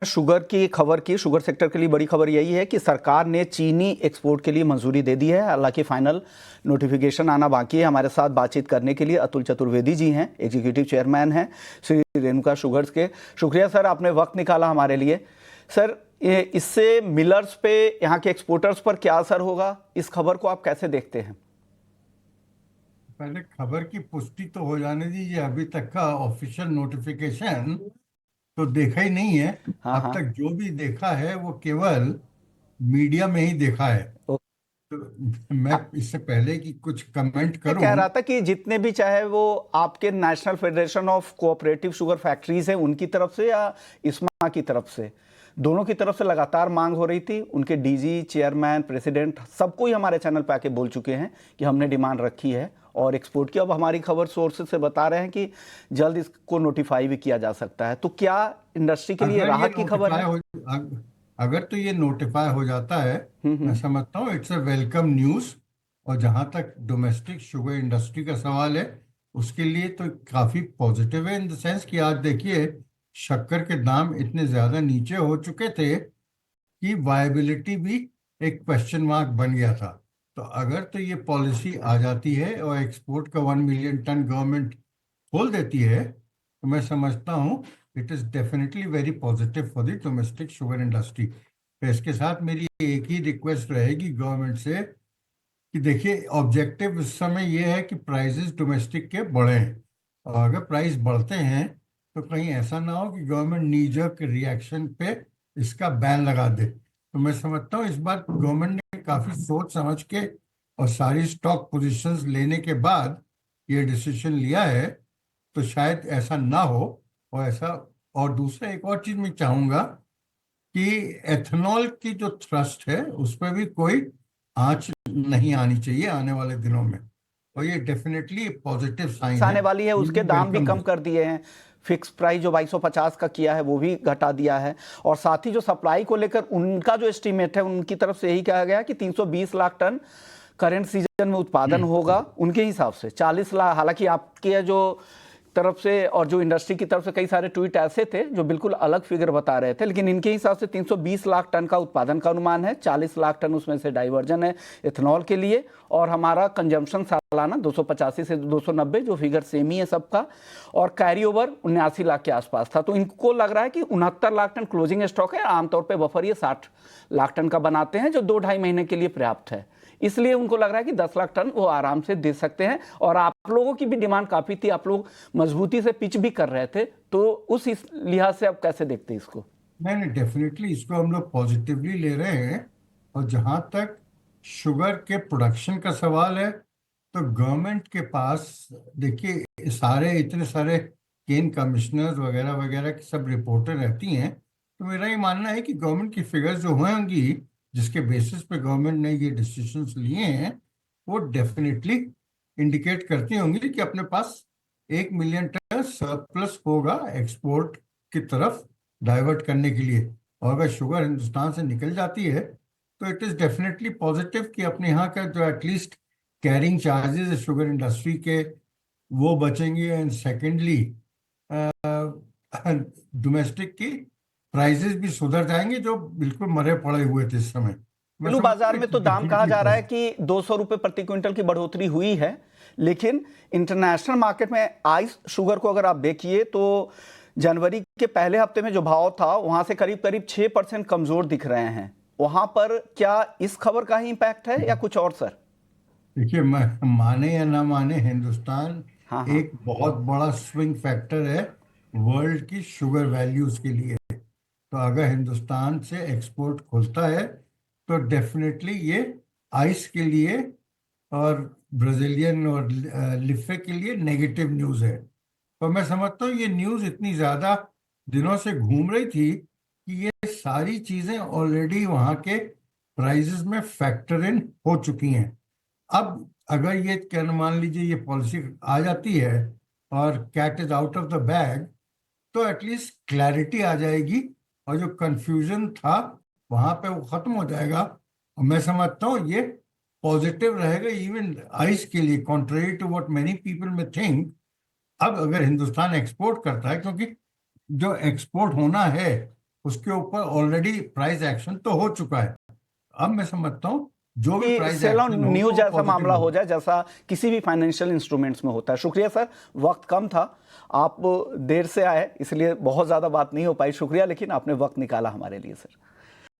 Sugar की खबर की शुगर सेक्टर के लिए बड़ी खबर यही है कि सरकार ने चीनी एक्सपोर्ट के लिए मंजूरी दे दी है। हालांकि फाइनल नोटिफिकेशन आना बाकी है। हमारे साथ बातचीत करने के लिए अतुल चतुर्वेदी जी हैं, एग्जीक्यूटिव चेयरमैन हैं श्री रेणुका शुगर्स के। शुक्रिया सर, आपने वक्त निकाला हमारे लिए। सर, इससे मिलर्स पे, यहाँ के एक्सपोर्टर्स पर क्या असर होगा, इस खबर को आप कैसे देखते हैं? पहले खबर की पुष्टि तो हो जाने दीजिए। अभी तक का ऑफिशियल नोटिफिकेशन तो देखा ही नहीं है। हाँ अब हाँ। तक जो भी देखा है वो केवल मीडिया में ही देखा है। ओ, तो मैं इससे पहले कि कुछ कमेंट मैं कह करूं। रहा था कि जितने भी, चाहे वो आपके national federation of cooperative sugar factories है उनकी तरफ से या इस्मा की तरफ से, दोनों की तरफ से लगातार मांग हो रही थी। उनके डीजी, चेयरमैन, प्रेसिडेंट सबको ही हमारे चैनल पे आके बोल चुके हैं कि हमने डिमांड रखी है और एक्सपोर्ट की। अब हमारी खबर सोर्सेज से बता रहे हैं कि जल्द इसको नोटिफाई भी किया जा सकता है। तो क्या इंडस्ट्री के लिए अगर ये राहत की खबर नोटिफाई है? हो अगर तो ये नोटिफाई हो जाता है, मैं हम्म। समझता हूँ इट्स अ वेलकम न्यूज़। और जहाँ तक डोमेस्टिक शुगर इंडस्ट्री का सवाल है, उसके लिए तो काफ़ी पॉजिटिव है, इन द सेंस कि आज देखिए शक्कर के दाम इतने ज़्यादा नीचे हो चुके थे कि वायबिलिटी भी एक क्वेश्चन मार्क बन गया था। तो अगर तो ये पॉलिसी आ जाती है और एक्सपोर्ट का 1 मिलियन टन गवर्नमेंट खोल देती है, तो मैं समझता हूँ it is definitely very positive for the domestic sugar industry. तो इसके साथ मेरी एक ही रिक्वेस्ट रहेगी गवर्नमेंट से कि देखिए ऑब्जेक्टिव इस समय ये है कि प्राइसेस डोमेस्टिक के बढ़े हैं। और अगर प्राइस बढ़ते हैं तो कहीं ऐसा ना हो कि गवर्नमेंट नी जर्क रिएक्शन पे इसका बैन लगा दे। तो मैं समझता हूँ इस बार गवर्नमेंट ने काफ़ी सोच समझ के और सारी स्टॉक पोजीशंस लेने के बाद ये डिसीजन लिया है। तो शायद ऐसा ना हो। और ऐसा, और दूसरा एक और चीज़ मैं चाहूँगा कि एथेनॉल की जो थ्रस्ट है उस पर भी कोई आंच नहीं आनी चाहिए आने वाले दिनों में। और ये डेफिनेटली पॉजिटिव साइन है। आने वाली है, ये उसके भी दाम भी वेलकम कम है। कर दिए हैं। फिक्स प्राइस जो 2250 का किया है वो भी घटा दिया है। और साथ ही जो सप्लाई को लेकर उनका जो एस्टीमेट है, उनकी तरफ से यही कहा गया कि 320 लाख टन करंट सीजन में उत्पादन होगा। उनके हिसाब से 40 लाख, हालांकि आपके जो तरफ से और जो इंडस्ट्री की तरफ से कई सारे ट्वीट ऐसे थे जो बिल्कुल अलग फिगर बता रहे थे, लेकिन इनके हिसाब से 320 लाख टन का उत्पादन का अनुमान है। 40 लाख टन उसमें से डाइवर्जन है इथेनॉल के लिए। और हमारा कंजम्पशन सालाना 285 से 290, जो फिगर सेम ही है सबका। और कैरी ओवर 79 लाख के आसपास था। तो इनको लग रहा है कि 69 लाख टन क्लोजिंग स्टॉक है। आमतौर पर बफर ये 60 लाख टन का बनाते हैं, जो 2-2.5 महीने के लिए पर्याप्त है। इसलिए उनको लग रहा है कि 10 लाख टन वो आराम से दे सकते हैं। और आप लोगों की भी डिमांड काफी थी, आप लोग मजबूती से पिच भी कर रहे थे। तो उस लिहाज से आप कैसे देखते हैं इसको? नहीं नहीं, डेफिनेटली इसको हम लोग पॉजिटिवली ले रहे हैं। और जहाँ तक शुगर के प्रोडक्शन का सवाल है, तो गवर्नमेंट के पास देखिए सारे इतने सारे केन कमिश्नर्स वगैरह वगैरह की सब रिपोर्टें रहती हैं। तो मेरा ये मानना है कि गवर्नमेंट की फिगर्स जो होंगी, जिसके बेसिस पे गवर्नमेंट ने ये डिसीजंस लिए हैं, वो डेफिनेटली इंडिकेट करती होंगी कि अपने पास 1 मिलियन टन सरप्लस होगा एक्सपोर्ट की तरफ डाइवर्ट करने के लिए। और अगर शुगर हिंदुस्तान से निकल जाती है तो इट इज़ डेफिनेटली पॉजिटिव कि अपने यहाँ का जो एटलीस्ट कैरिंग चार्जेस है शुगर इंडस्ट्री के, वो बचेंगे। एंड सेकेंडली डोमेस्टिक की प्राइसेस भी सुधर जाएंगे जो बिल्कुल मरे पड़े हुए थे इस समय। मैं घरेलू समझता बाजार हूँ में इट्स तो दाम कहा डेफिनेटली जा रहा है पॉजिटिव। कि 200 रुपए प्रति क्विंटल की बढ़ोतरी हुई है। लेकिन इंटरनेशनल मार्केट में आइस शुगर को अगर आप देखिए तो जनवरी के पहले हफ्ते में जो भाव था वहां से करीब करीब 6% कमजोर दिख रहे हैं। वहां पर क्या इस खबर का ही इंपैक्ट है या कुछ और सर? देखिए, मैं माने या ना माने, हिंदुस्तान हाँ हाँ। एक बहुत बड़ा स्विंग फैक्टर है वर्ल्ड की शुगर वैल्यूज के लिए। तो अगर हिंदुस्तान से एक्सपोर्ट खुलता है तो डेफिनेटली ये आइस के लिए और ब्राजीलियन और लिफे के लिए नेगेटिव न्यूज़ है। तो मैं समझता हूँ ये न्यूज़ इतनी ज़्यादा दिनों से घूम रही थी कि ये सारी चीज़ें ऑलरेडी वहाँ के प्राइसेस में फैक्टर इन हो चुकी हैं। अब अगर ये क्या मान लीजिए ये पॉलिसी आ जाती है और cat is out of the bag, तो एटलीस्ट क्लैरिटी आ जाएगी। और जो कंफ्यूजन था वहां पे वो खत्म हो जाएगा। और मैं समझता हूँ ये पॉजिटिव रहेगा इवन आइस के लिए, contrary to what many people में थिंक। अब अगर हिंदुस्तान एक्सपोर्ट करता है, क्योंकि जो एक्सपोर्ट होना है उसके ऊपर ऑलरेडी प्राइस एक्शन तो हो चुका है। अब मैं समझता हूँ जो भी कि प्राइस सेल ऑन एक्शन हो न्यू वो जैसा पॉजिटिव मामला हो। हो जाए जैसा किसी भी फाइनेंशियल इंस्ट्रूमेंट्स में होता है। शुक्रिया सर, वक्त कम था, आप देर से आए इसलिए बहुत ज़्यादा बात नहीं हो पाई। शुक्रिया, लेकिन आपने वक्त निकाला हमारे लिए सर।